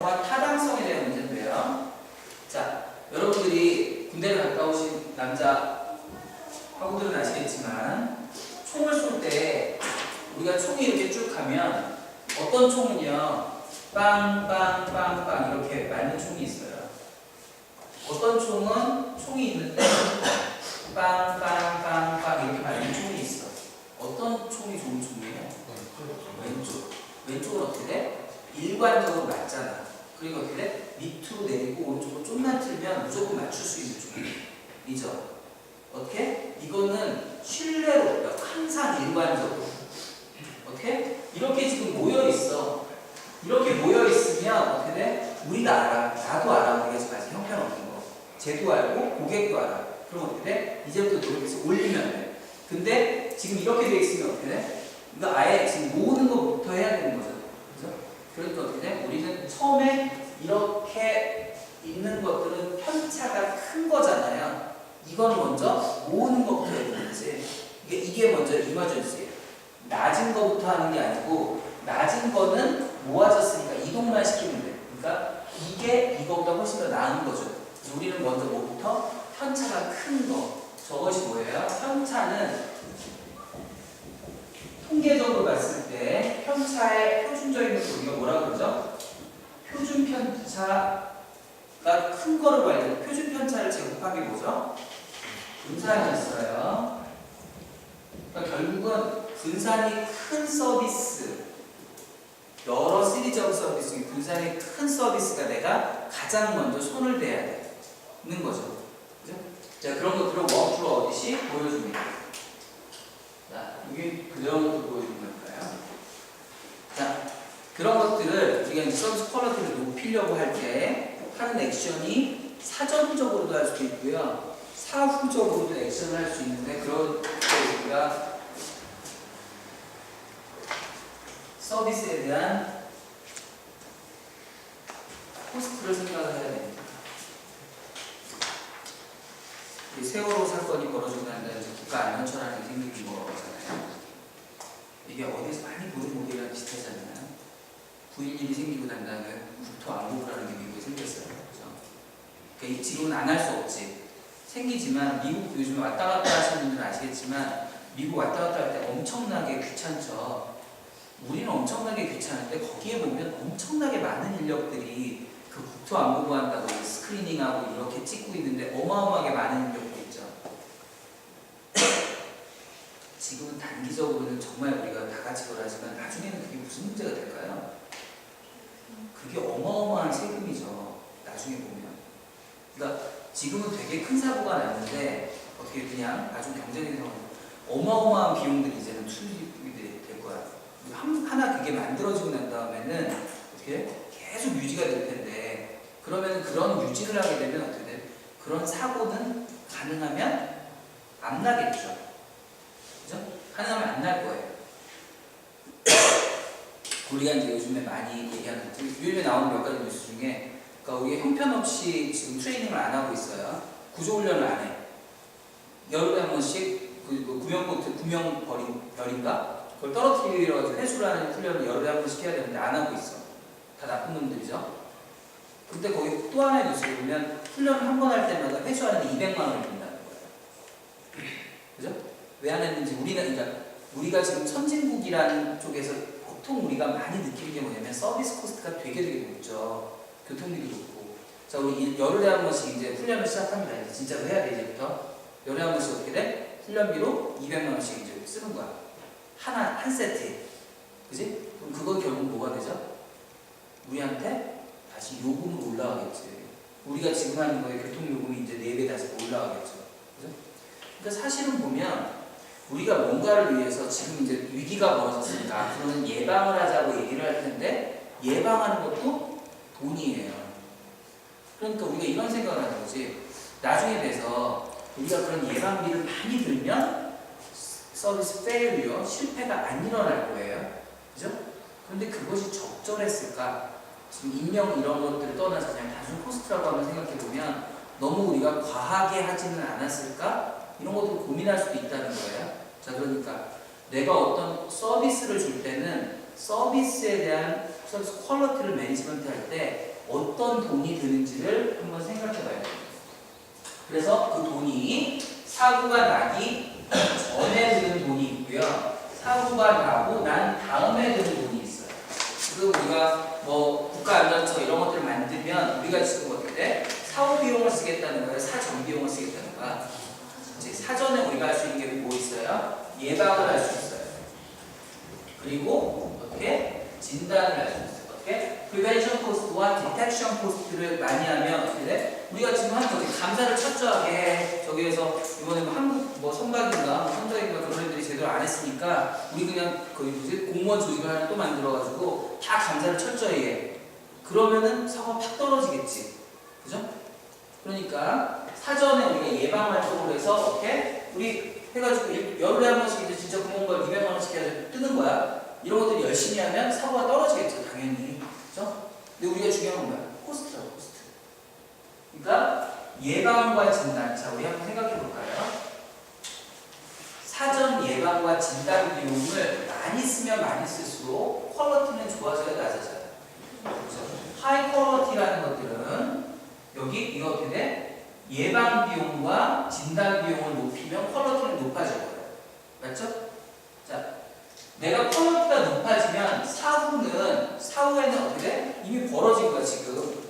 타당성에 대한 문제인데요. 자, 여러분들이 군대를 갔다 오신 남자 하고들은 아시겠지만 총을 쏠 때 우리가 총이 이렇게 쭉 가면 어떤 총은요 빵빵빵빵 이렇게 맞는 총이 있어요. 어떤 총은 총이 있는데 빵빵빵빵 이렇게 맞는 총이 있어. 어떤 총이 좋은 총이에요? 왼쪽. 왼쪽은 어떻게 돼? 일관적으로 맞잖아. 그리고 어떻게 돼? 밑으로 내리고 오른쪽으로 좀만 틀면 무조건 맞출 수 있는 총이죠. 어떻게? 이거는 신뢰로 항상 일관적으로 어떻게? 이렇게 지금 모여있어. 이렇게 모여있으면 어떻게 돼? 우리가 알아. 나도 알아. 우리가 지금 아직 형편없는 거. 쟤도 알고 고객도 알아. 그럼 어떻게 돼? 이제부터 노력해서 올리면 돼. 근데 지금 이렇게 돼 있으면 어떻게 돼? 이거 아예 지금 모으는 것부터 해야 되는 거죠. 그죠? 그러니까 어떻게 돼? 우리는 처음에 이렇게 있는 것들은 편차가 큰 거잖아요. 이건 먼저 모으는 것부터 해야 되는 거지. 이게 먼저 이머전시예요. 낮은 거부터 하는 게 아니고 낮은 거는 모아졌으니까 이동만 시키면 돼. 그러니까 이게 이거보다 훨씬 더 나은 거죠. 그래서 우리는 먼저 뭐부터? 편차가 큰 거. 저것이 뭐예요? 편차는 통계적으로 봤을 때 편차의 표준적인 것을 우리가 뭐라고 그러죠? 표준 편차가 큰 거를 봐야 돼요. 표준 편차를 제곱한 게 뭐죠? 분산이었어요. 그러니까 결국은 분산이 큰 서비스, 여러 시리즈업 서비스 중에 분산이 큰 서비스가 내가 가장 먼저 손을 대야 되는 거죠. 그죠? 자, 그런 것들을 워크로 어디시 보여줍니다. 자, 이게 그런 것도 보여주는 걸까요? 자, 그런 것들을 우리가 이제 서비스 퀄리티를 높이려고 할 때 하는 액션이 사전적으로도 할 수도 있고요. 사후적으로도 액션을 할 수 있는데 그런 때 우리가 서비스에 대한 코스트를 생각을 해야 됩니다. 이 세월호 사건이 벌어지고 난 다음에 국가 안전처라는 게 생기는 거잖아요. 이게 어디서 많이 보는 모델이랑 비슷하잖아요. 9.11이 생기고 난 다음에 국토안보부라는 게 미국에 생겼어요. 그렇죠? 그러니까 지금은 안 할 수 없지. 생기지만 미국 요즘에 왔다 갔다 하시는 분들은 아시겠지만 미국 왔다 갔다 할 때 엄청나게 귀찮죠. 우리는 엄청나게 귀찮은데 거기에 보면 엄청나게 많은 인력들이 그 국토안보부 한다고 스크리닝하고 이렇게 찍고 있는데 어마어마하게 많은 인력들이 있죠. 지금은 단기적으로는 정말 우리가 다 같이 그러하지만 나중에는 그게 무슨 문제가 될까요? 그게 어마어마한 세금이죠. 나중에 보면. 그러니까 지금은 되게 큰 사고가 났는데 어떻게 그냥 나중에 경쟁이 되면 어마어마한 비용들이 이제는 투입이 될 거야. 하나 그게 만들어지고 난 다음에는 어떻게 계속 유지가 될 텐데 그러면 그런 유지를 하게 되면 어떻게 돼? 그런 사고는 가능하면 안 나겠죠. 그죠? 가능하면 안 날 거예요. 우리가 이제 요즘에 많이 얘기하는 요즘에 나오는 몇 가지 뉴스 중에 그러니까 우리가 형편없이 지금 트레이닝을 안 하고 있어요. 구조훈련을 안 해. 여름에 한 번씩 구명별인가? 그걸 떨어뜨리러 회수를 하는 훈련을 여름에 한 번씩 해야 되는데 안 하고 있어. 다 나쁜 놈들이죠. 근데 거기 또 하나의 뉴스를 보면 훈련을 한 번 할 때마다 회수하는데 200만 원을 든다는 거예요. 그죠? 왜 안 했는지 우리가 지금 선진국이라는 쪽에서 보통 우리가 많이 느끼는 게 뭐냐면 서비스 코스트가 되게 높죠. 교통비도 높고. 자, 우리 열흘에 한 번씩 이제 훈련을 시작합니다. 이제 진짜로 해야 돼, 이제부터. 열흘에 한 번씩 어떻게 돼? 훈련비로 200만 원씩 이제 쓰는 거야. 한 세트에. 그지? 그럼 그건 결국 뭐가 되죠? 우리한테 다시 요금으로 올라가겠지. 우리가 지금 하는 거에 교통요금이 이제 4배, 5배 올라가겠죠. 그죠? 그러니까 사실은 보면 우리가 뭔가를 위해서 지금 이제 위기가 벌어졌으니까 앞으로는 예방을 하자고 얘기를 할 텐데 예방하는 것도 돈이에요. 그러니까 우리가 이런 생각을 하는 거지. 나중에 돼서 우리가 그런 예방비를 많이 들면 서비스 페일리어, 실패가 안 일어날 거예요. 그죠? 그런데 그것이 적절했을까? 지금 인명 이런 것들을 떠나서 그냥 단순 코스트라고 한번 생각해보면 너무 우리가 과하게 하지는 않았을까? 이런 것들을 고민할 수도 있다는 거예요. 자, 그러니까 내가 어떤 서비스를 줄 때는 서비스에 대한 서비스 퀄리티를 매니지먼트 할 때 그래서 그 돈이 사고가 나기 전에 드는 돈이 있고요. 사고가 나고 난 다음에 드는 돈이 있어요. 지금 우리가 뭐 국가안전처 이런 것들을 만들면 우리가 지금 어떻게 돼? 사후 비용을 쓰겠다는 거예요? 사전 비용을 쓰겠다는 거야? 이제 사전에 우리가 할 수 있는 게 뭐 있어요? 예방을 할 수 있어요. 그리고 어떻게? 진단을 할 수 있어요. 어떻게? 프리벤션 코스트와 디텍션 코스트를 많이 하면 어떻게 돼? 우리가 지금 하는 거지. 감사를 철저하게 저기에서 이번에 뭐 한국 뭐 선박인가 뭐 선박인가 그런 애들이 제대로 안 했으니까 우리 그냥 거기 뭐지? 공무원 조직을 하나 또 만들어가지고 다 감사를 철저히 해. 그러면은 사고가 팍 떨어지겠지. 그죠? 그러니까 사전에 우리가 예방 활동을 해서 어떻게? 우리 해가지고 열흘에 한 번씩 이제 진짜 구멍걸 200만 원씩 해서 뜨는 거야. 이런 것들 열심히 하면 사고가 떨어지겠죠, 당연히. 그죠? 근데 우리가 중요한 건 뭐야? 코스트라고, 코스트. 그러니까 예방과 진단. 자, 우리 한번 생각해 볼까요? 사전 예방과 진단 비용을 많이 쓰면 많이 쓸수록 퀄리티는 좋아져야 낮아져요. 그렇죠? 하이 퀄리티라는 것들은 여기 이거 어떻게 돼? 예방 비용과 진단 비용을 높이면 퀄리티는 높아질 거예요. 맞죠? 자, 내가 퀄리티가 높아지면 사후에는 어떻게 돼? 이미 벌어진 거야 지금.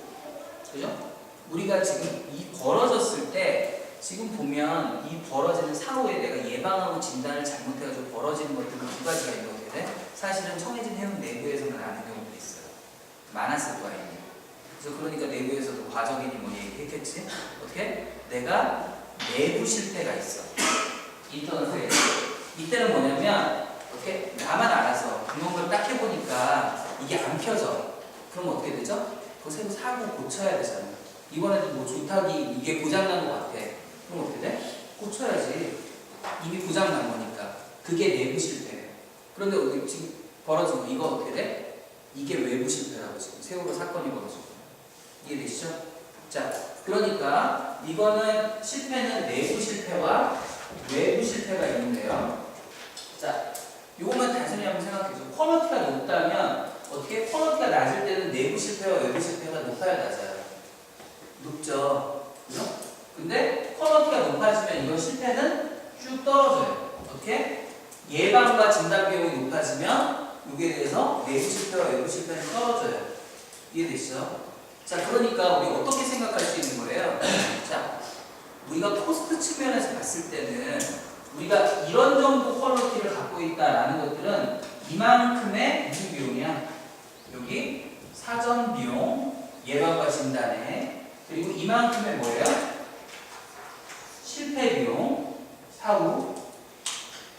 그죠? 우리가 지금 이 벌어졌을 때 지금 보면 이 벌어지는 사후에 내가 예방하고 진단을 잘못해가지고 벌어지는 것들은 두 가지가 있는 게 어떻게 돼? 사실은 청해진 해운 내부에서만 아는 경우도 있어요. 많았을 거야 이미. 그래서 그러니까 내부에서도 과정이니 뭐 얘기했겠지? 어떻게? 내가 내부 실패가 있어. 인터넷 페일. 이때는 뭐냐면 어떻게? 나만 알아서 구멍을 딱 해보니까 이게 안 펴져. 그럼 어떻게 되죠? 그거 새로 사고 고쳐야 되잖아. 이번에도 뭐 조탁이 이게 고장난 것 같아. 그럼 어떻게 돼? 고쳐야지. 이미 고장난 거니까. 그게 내부 실패예요. 그런데 우리 지금 벌어진 거 이거 어떻게 돼? 이게 외부 실패라고 지금 세월호 사건이 벌어지고. 이해되시죠? 자, 그러니까 이거는 실패는 내부 실패와 외부 실패가 있는데요. 자, 이것만 단순히 한번 생각해줘. 퀄리티가 높다면 어떻게? 퀄리티가 낮을 때는 내부 실패와 외부 실패가 높아야 낮아요. 높죠. 그죠? 근데 퀄리티가 높아지면 이건 실패는 쭉 떨어져요. 어떻게? 예방과 진단 비용이 높아지면 여기에 대해서 내부 실패와 외부 실패는 떨어져요. 이해되시죠? 자, 그러니까 우리 어떻게 생각할 수 있는 거예요? 자, 우리가 코스트 측면에서 봤을 때는 우리가 이런 정도 퀄리티를 갖고 있다라는 것들은 이만큼의 무슨 비용이야? 여기 사전 비용, 예방과 진단에 그리고 이만큼의 뭐예요? 실패 비용, 사후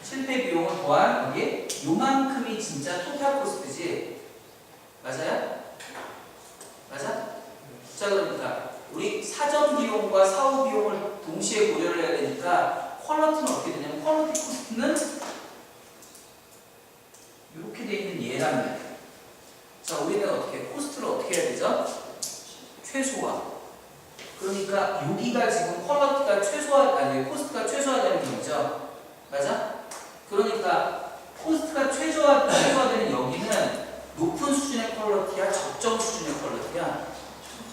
실패 비용을 더한 이게 요만큼이 진짜 토탈 코스트지. 맞아요? 맞아? 자, 그러니까 우리 사전 비용과 사후 비용을 동시에 고려를 해야 되니까 퀄리티는 어떻게 되냐면 퀄리티 코스트는 이렇게 돼 있는 얘라면 자, 우리는 어떻게 코스트를 어떻게 해야 되죠? 최소화. 그러니까 여기가 지금 퀄리티가 코스트가 최소화되는 경우죠. 맞아? 그러니까 코스트가 최소화되는 여기는 높은 수준의 퀄리티야, 적정 수준의 퀄리티야.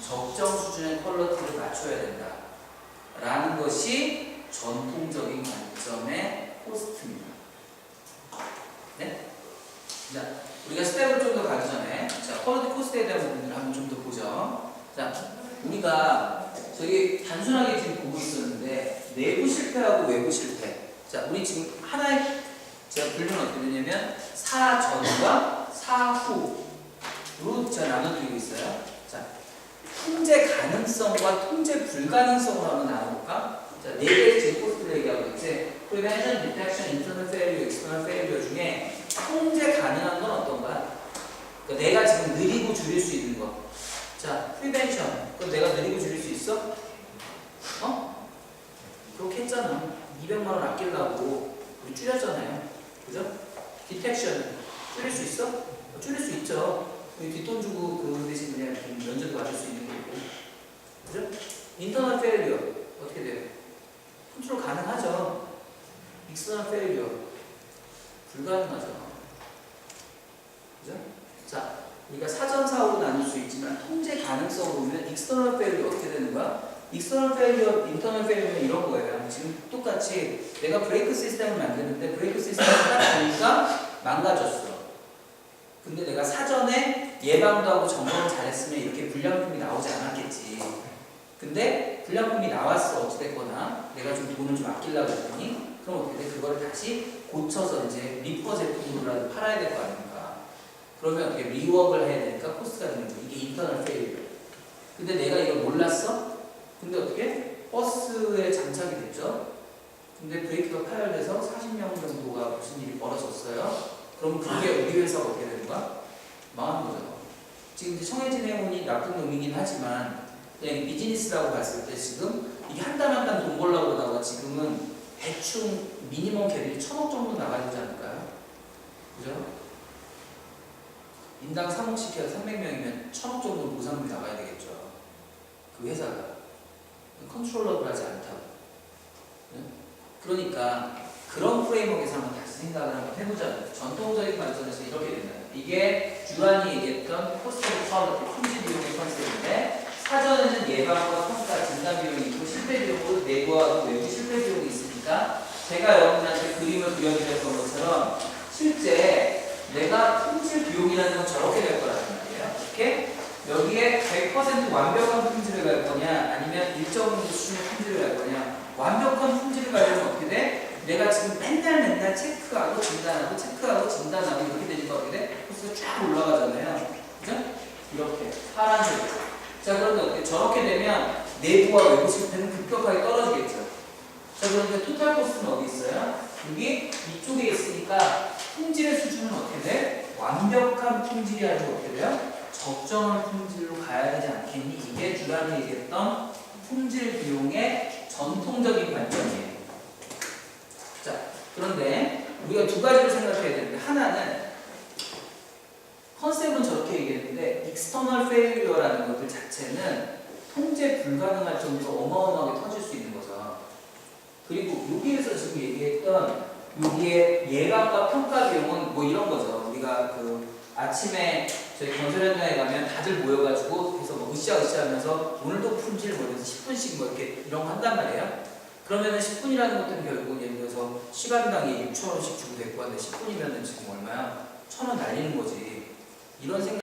적정 수준의 퀄리티를 맞춰야 된다. 라는 것이 전통적인 관점의 코스트입니다. 네? 자, 우리가 스텝을 좀 더 가기 전에 자, 퀄리티 코스트에 대한 부분을 한번 좀 더 보죠. 자, 우리가 저기 단순하게 지금 보고 있었는데 내부 실패하고 외부 실패. 자, 우리 지금 하나의 제가 분류는 어떻게 되냐면 사전과 사후로 제가 나눠드리고 있어요. 자, 통제 가능성과 통제 불가능성으로 한번 나눠볼까? 자, 네 개의 지금 코스트를 얘기하고 있지. Prevention, Detection, Internal Failure, External Failure 중에 통제 가능한 건 어떤 거야? 그러니까 내가 지금 느리고 줄일 수 있는 거. 자, Prevention. 그럼 내가 느리고 줄일 수 있어? 어? 그렇게 했잖아. 200만 원 아끼려고 우리 줄였잖아요. 그죠? Detection. 줄일 수 있어? 줄일 수 있죠. 뒷돈 주고 그 대신 그냥 면접도 받을 수 있는 거고. 그죠? Internal Failure. 어떻게 돼요? 컨트롤 가능하죠. External Failure. 불가능하죠. 그죠? 자, 우리가 사전 사후로 나눌 수 있지만 통제 가능성으로 보면 External Failure 어떻게 되는 거야? 익스터널 페일리어, 인터널 페일리어는 이런 거예요. 지금 똑같이 내가 브레이크 시스템을 만드는데 브레이크 시스템을 딱 보니까 망가졌어. 근데 내가 사전에 예방도 하고 점검을 잘했으면 이렇게 불량품이 나오지 않았겠지. 근데 불량품이 나왔어. 어찌됐거나 내가 좀 돈을 좀 아끼려고 했더니 그럼 어떻게 돼? 그거를 다시 고쳐서 이제 리퍼 제품으로라도 팔아야 될 거 아닙니까? 그러면 어떻게 리워크를 해야 되니까 코스트가 드는 거야. 이게 인터널 페일리어. 근데 내가 이걸 몰랐어? 근데 어떻게? 버스에 장착이 됐죠? 근데 브레이크가 파열돼서 40명 정도가 무슨 일이 벌어졌어요? 그럼 그게 우리 회사가 어떻게 되는 거야? 망하는 거죠. 지금 이제 청해진 해운이 나쁜 놈이긴 하지만 그냥 비즈니스라고 봤을 때 지금 이게 한 달 한 달 돈 벌려고 그러다가 지금은 대충 미니멈 갭이 1,000억 정도 나가야 되지 않을까요? 그죠? 인당 3억씩 해서 300명이면 1,000억 정도 보상금이 나가야 되겠죠. 그 회사가. 컨트롤러블하지 않다고. 네? 그러니까 그런 프레임워크에서 한번 다시 생각을 한번 해보자면 전통적인 관점에서 이렇게 된다. 이게 듀란이 얘기했던 코스트 퀄리티 품질 비용의 컨셉인데 사전에는 예방과 평가 진단 비용이 있고 실패 비용도 내부하고 외부 실패 비용이 있으니까 제가 여러분한테 그림을 그려드렸던 것처럼 실제 내가 품질 비용이라는 건 저렇게 될 거라는 말이에요. 이렇게 여기에 100% 완벽한 품질을 갈 거냐 아니면 일정 수준의 품질을 갈 거냐. 완벽한 품질을 가려면 어떻게 돼? 내가 지금 맨날 체크하고 진단하고 체크하고 진단하고 이렇게 되니까 어떻게 돼? 코스가 쫙 올라가잖아요. 그죠? 이렇게 파란색. 자 그런데 어떻게 저렇게 되면 내부와 외부 실패는 급격하게 떨어지겠죠. 자 그런데 토탈 코스는 어디 있어요? 여기 이쪽에 있으니까 품질의 수준은 어떻게 돼? 완벽한 품질이 아니고 어떻게 돼요? 적정한 품질로 가야 되지 않겠니? 이게 듀란이 얘기했던 품질 비용의 전통적인 관점이에요. 자, 그런데 우리가 두 가지를 생각해야 되는데 하나는 컨셉은 저렇게 얘기했는데 익스터널 페일리어라는 것들 자체는 통제 불가능할 정도로 어마어마하게 터질 수 있는 거죠. 그리고 여기에서 지금 얘기했던 여기에 예방과 평가 비용은 뭐 이런 거죠. 우리가 그 아침에 저희 건설 현장에 가면 다들 모여가지고 그래서 뭐 으쌰으쌰 하면서 오늘도 품질 뭐 이래서 10분씩 뭐 이렇게 이런 거 한단 말이에요. 그러면은 10분이라는 것들은 결국 예를 들어서 시간당 6,000원씩 주고 됐고 한데 10분이면은 지금 얼마야? 1,000원 날리는 거지. 이런 생각